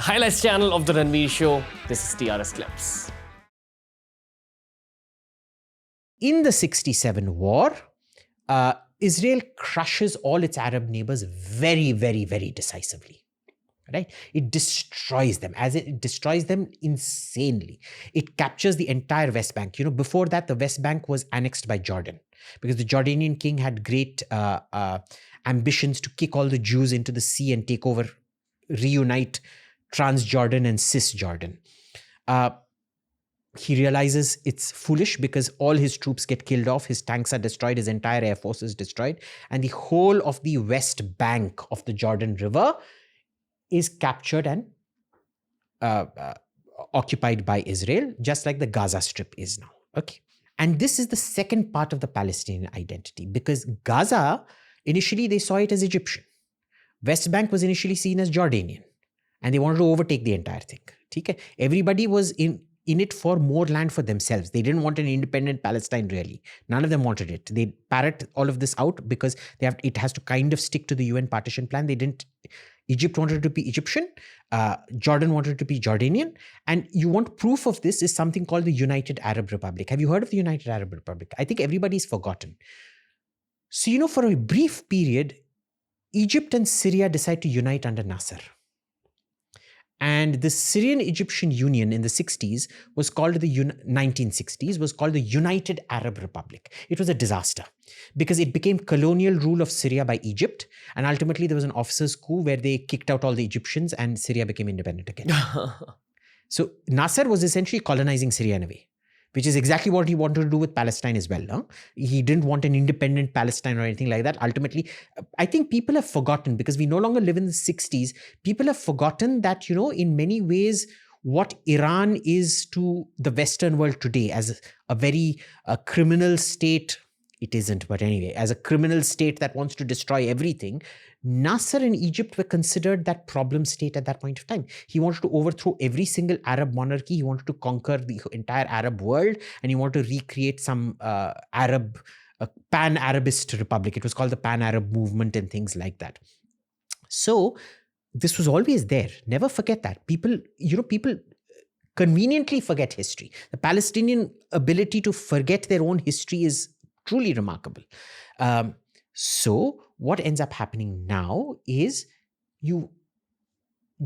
highlights channel of the Ranveer Show. This is TRS Clips. In the 67 war, Israel crushes all its Arab neighbors very, very, very decisively. Right? It destroys them, it destroys them insanely. It captures the entire West Bank. Before that, the West Bank was annexed by Jordan because the Jordanian king had great ambitions to kick all the Jews into the sea and take over, reunite Transjordan and Cisjordan. He realizes it's foolish because all his troops get killed off, his tanks are destroyed, his entire air force is destroyed, and the whole of the West Bank of the Jordan River is captured and occupied by Israel, just like the Gaza Strip is now. Okay. And this is the second part of the Palestinian identity, because Gaza, initially they saw it as Egyptian. West Bank was initially seen as Jordanian, and they wanted to overtake the entire thing. Okay? Everybody was in it for more land for themselves. They didn't want an independent Palestine, really. None of them wanted it. They parrot all of this out because it has to kind of stick to the UN partition plan. Egypt wanted it to be Egyptian, Jordan wanted it to be Jordanian, and you want proof of this is something called the United Arab Republic. Have you heard of the United Arab Republic? I think everybody's forgotten. So, for a brief period, Egypt and Syria decide to unite under Nasser. And the Syrian-Egyptian Union in the 1960s was called the United Arab Republic. It was a disaster because it became colonial rule of Syria by Egypt. And ultimately, there was an officers' coup where they kicked out all the Egyptians and Syria became independent again. So Nasser was essentially colonizing Syria in a way, which is exactly what he wanted to do with Palestine as well. Huh? He didn't want an independent Palestine or anything like that. Ultimately, I think people have forgotten, because we no longer live in the 60s, people have forgotten that, in many ways, what Iran is to the Western world today as a very criminal state. It isn't, but anyway, as a criminal state that wants to destroy everything, Nasser in Egypt were considered that problem state at that point of time. He wanted to overthrow every single Arab monarchy. He wanted to conquer the entire Arab world, and he wanted to recreate some pan-Arabist republic. It was called the Pan-Arab movement and things like that. So this was always there. Never forget that. People conveniently forget history. The Palestinian ability to forget their own history is truly remarkable. So what ends up happening now is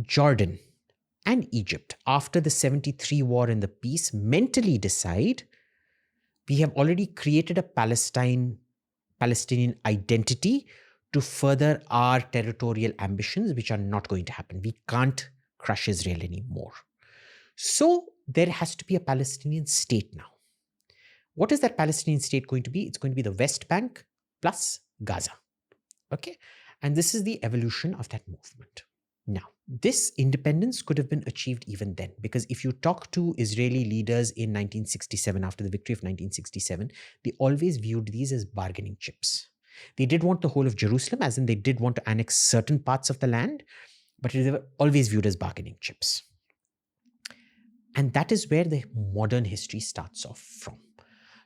Jordan and Egypt, after the 73 war and the peace, mentally decide we have already created a Palestinian identity to further our territorial ambitions, which are not going to happen. We can't crush Israel anymore. So there has to be a Palestinian state now. What is that Palestinian state going to be? It's going to be the West Bank plus Gaza. Okay? And this is the evolution of that movement. Now, this independence could have been achieved even then, because if you talk to Israeli leaders in 1967, after the victory of 1967, they always viewed these as bargaining chips. They did want the whole of Jerusalem, as in they did want to annex certain parts of the land, but they were always viewed as bargaining chips. And that is where the modern history starts off from.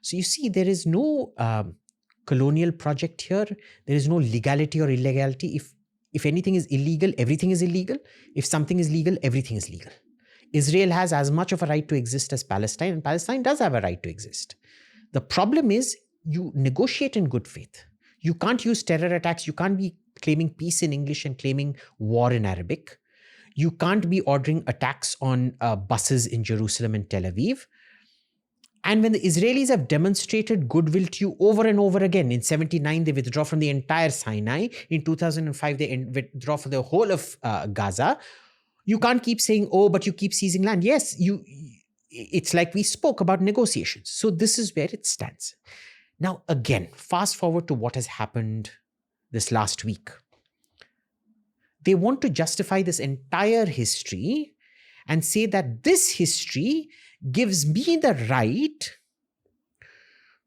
So you see, there is no colonial project here. There is no legality or illegality. If anything is illegal, everything is illegal. If something is legal, everything is legal. Israel has as much of a right to exist as Palestine, and Palestine does have a right to exist. The problem is you negotiate in good faith. You can't use terror attacks. You can't be claiming peace in English and claiming war in Arabic. You can't be ordering attacks on buses in Jerusalem and Tel Aviv. And when the Israelis have demonstrated goodwill to you over and over again, in 1979, they withdraw from the entire Sinai. In 2005, they withdraw for the whole of Gaza. You can't keep saying, oh, but you keep seizing land. Yes, it's like we spoke about negotiations. So this is where it stands. Now, again, fast forward to what has happened this last week. They want to justify this entire history and say that this history gives me the right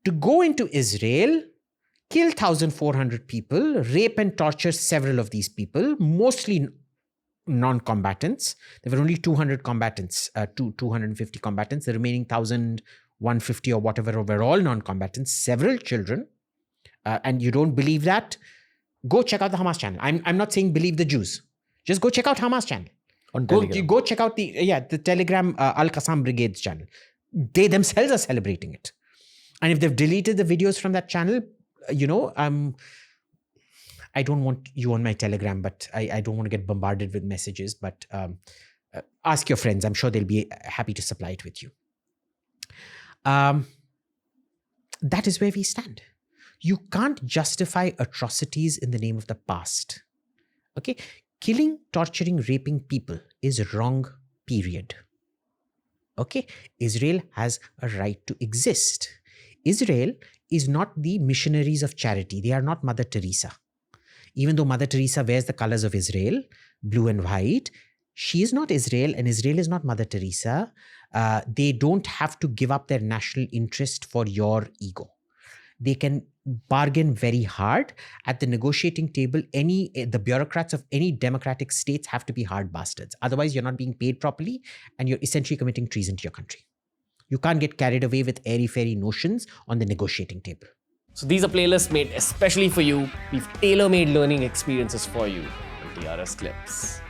to go into Israel, kill 1,400 people, rape and torture several of these people, mostly non-combatants. There were only 200 combatants, 250 combatants. The remaining 1,150 or whatever were all non-combatants, several children. And you don't believe that? Go check out the Hamas channel. I'm not saying believe the Jews. Just go check out Hamas channel. On Go, Telegram. go check out the Telegram Al-Qassam Brigade's channel. They themselves are celebrating it. And if they've deleted the videos from that channel, I don't want you on my Telegram, but I don't want to get bombarded with messages. But ask your friends. I'm sure they'll be happy to supply it with you. That is where we stand. You can't justify atrocities in the name of the past. Okay? Killing, torturing, raping people is wrong, period. Okay? Israel has a right to exist. Israel is not the missionaries of charity. They are not Mother Teresa. Even though Mother Teresa wears the colors of Israel, blue and white, she is not Israel, and Israel is not Mother Teresa. They don't have to give up their national interest for your ego. They can bargain very hard at the negotiating table. The bureaucrats of any democratic states have to be hard bastards. Otherwise, you're not being paid properly, and you're essentially committing treason to your country. You can't get carried away with airy-fairy notions on the negotiating table. So these are playlists made especially for you. We've tailor-made learning experiences for you on TRS Clips.